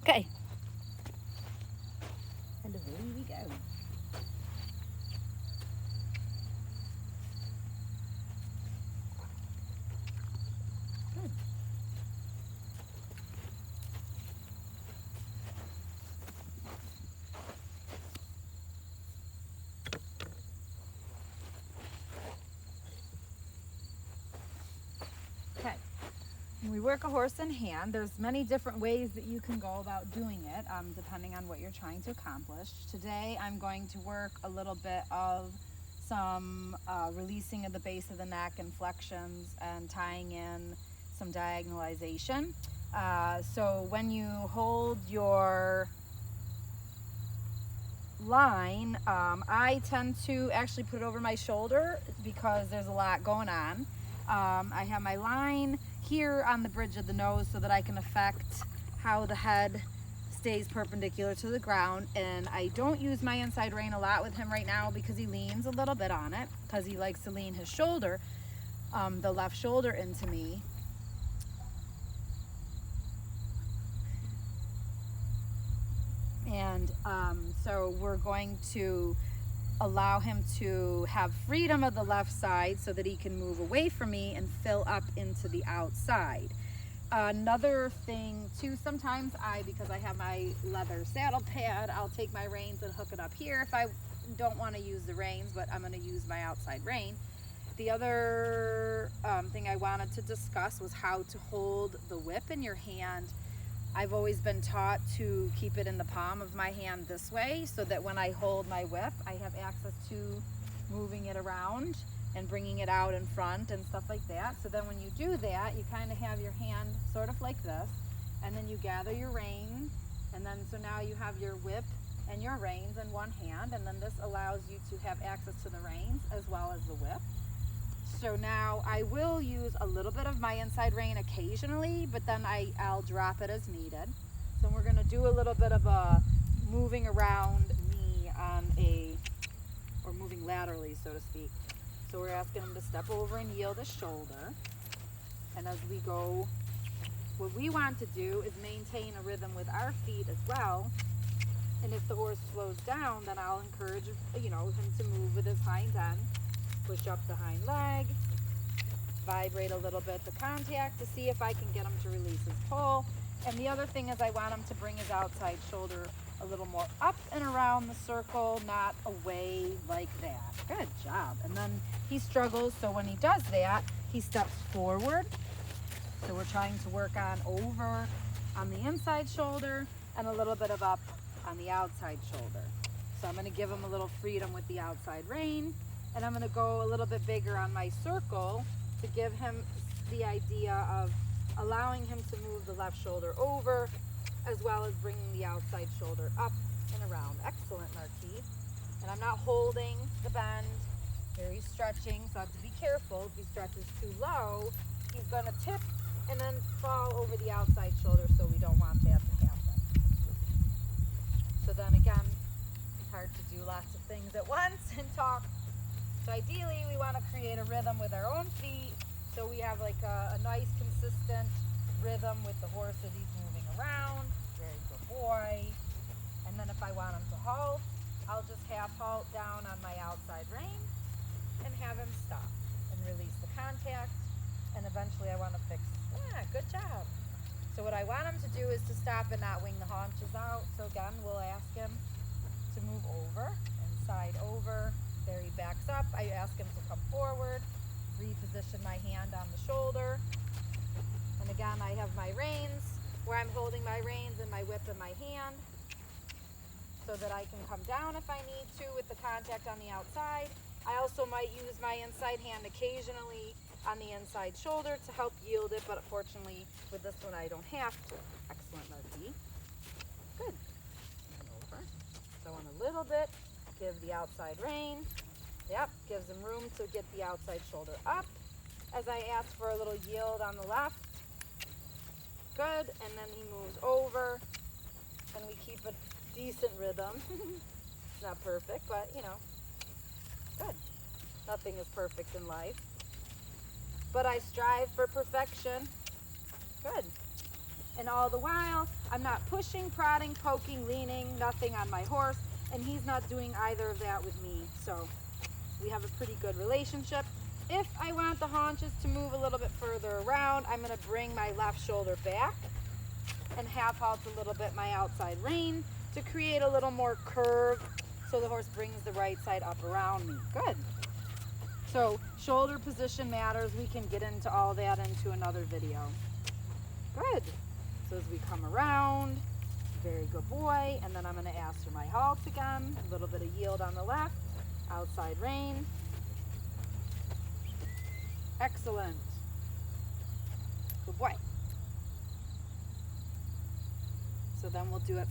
Okay. And away we go. Good. Okay. When we work a horse in hand, there's many different ways that you can go about doing it, depending on what you're trying to accomplish. Today, I'm going to work a little bit of some releasing of the base of the neck and flexions and tying in some diagonalization. So when you hold your line, I tend to actually put it over my shoulder because there's a lot going on. I have my line here on the bridge of the nose so that I can affect how the head stays perpendicular to the ground, and I don't use my inside rein a lot with him right now because he leans a little bit on it because he likes to lean his shoulder, the left shoulder, into me. And so we're going to allow him to have freedom of the left side so that he can move away from me and fill up into the outside. Another thing too, sometimes because I have my leather saddle pad, I'll take my reins and hook it up here if I don't want to use the reins, but I'm going to use my outside rein. The other thing I wanted to discuss was how to hold the whip in your hand. I've always been taught to keep it in the palm of my hand this way so that when I hold my whip, I have access to moving it around and bringing it out in front and stuff like that. So then when you do that, you kind of have your hand sort of like this, and then you gather your rein, and then so now you have your whip and your reins in one hand, and then this allows you to have access to the reins as well as the whip. So now I will use a little bit of my inside rein occasionally, but then I'll drop it as needed. So we're going to do a little bit of a moving around me or moving laterally, so to speak. So we're asking him to step over and yield his shoulder. And as we go, what we want to do is maintain a rhythm with our feet as well. And if the horse slows down, then I'll encourage him to move with his hind end. Push up the hind leg, vibrate a little bit the contact to see if I can get him to release his pull. And the other thing is I want him to bring his outside shoulder a little more up and around the circle, not away like that. Good job. And then he struggles, so when he does that, he steps forward. So we're trying to work on over on the inside shoulder and a little bit of up on the outside shoulder. So I'm going to give him a little freedom with the outside rein. And I'm going to go a little bit bigger on my circle to give him the idea of allowing him to move the left shoulder over as well as bringing the outside shoulder up and around. Excellent, Marquis. And I'm not holding the bend. Here he's stretching, so I have to be careful. If he stretches too low, he's going to tip and then fall over the outside shoulder, so we don't want that to happen. So then again, it's hard to do lots of things at once and talk. So ideally, we want to create a rhythm with our own feet, so we have like a nice, consistent rhythm with the horse as he's moving around. Very good boy. And then if I want him to halt, I'll just half halt down on my outside rein and have him stop and release the contact. And eventually I want to fix, good job. So what I want him to do is to stop and not wing the haunches out. So again, we'll ask him to move over and side over. There he backs up. I ask him to come forward, reposition my hand on the shoulder. And again, I have my reins where I'm holding my reins and my whip in my hand so that I can come down if I need to with the contact on the outside. I also might use my inside hand occasionally on the inside shoulder to help yield it, but fortunately with this one I don't have to. Excellent, Marquis. Good. And over. So in a little bit, give the outside rein. Yep, gives him room to get the outside shoulder up. As I ask for a little yield on the left. Good, and then he moves over. And we keep a decent rhythm. Not perfect, but good. Nothing is perfect in life. But I strive for perfection. Good. And all the while, I'm not pushing, prodding, poking, leaning, nothing on my horse, and he's not doing either of that with me. So we have a pretty good relationship. If I want the haunches to move a little bit further around, I'm going to bring my left shoulder back and half halt a little bit my outside rein to create a little more curve so the horse brings the right side up around me. Good. So shoulder position matters. We can get into all that into another video. Good. So as we come around, very good boy, and then I'm going to ask for my halt again, a little bit of yield on the left, outside rein. Excellent. Good boy. So then we'll do it from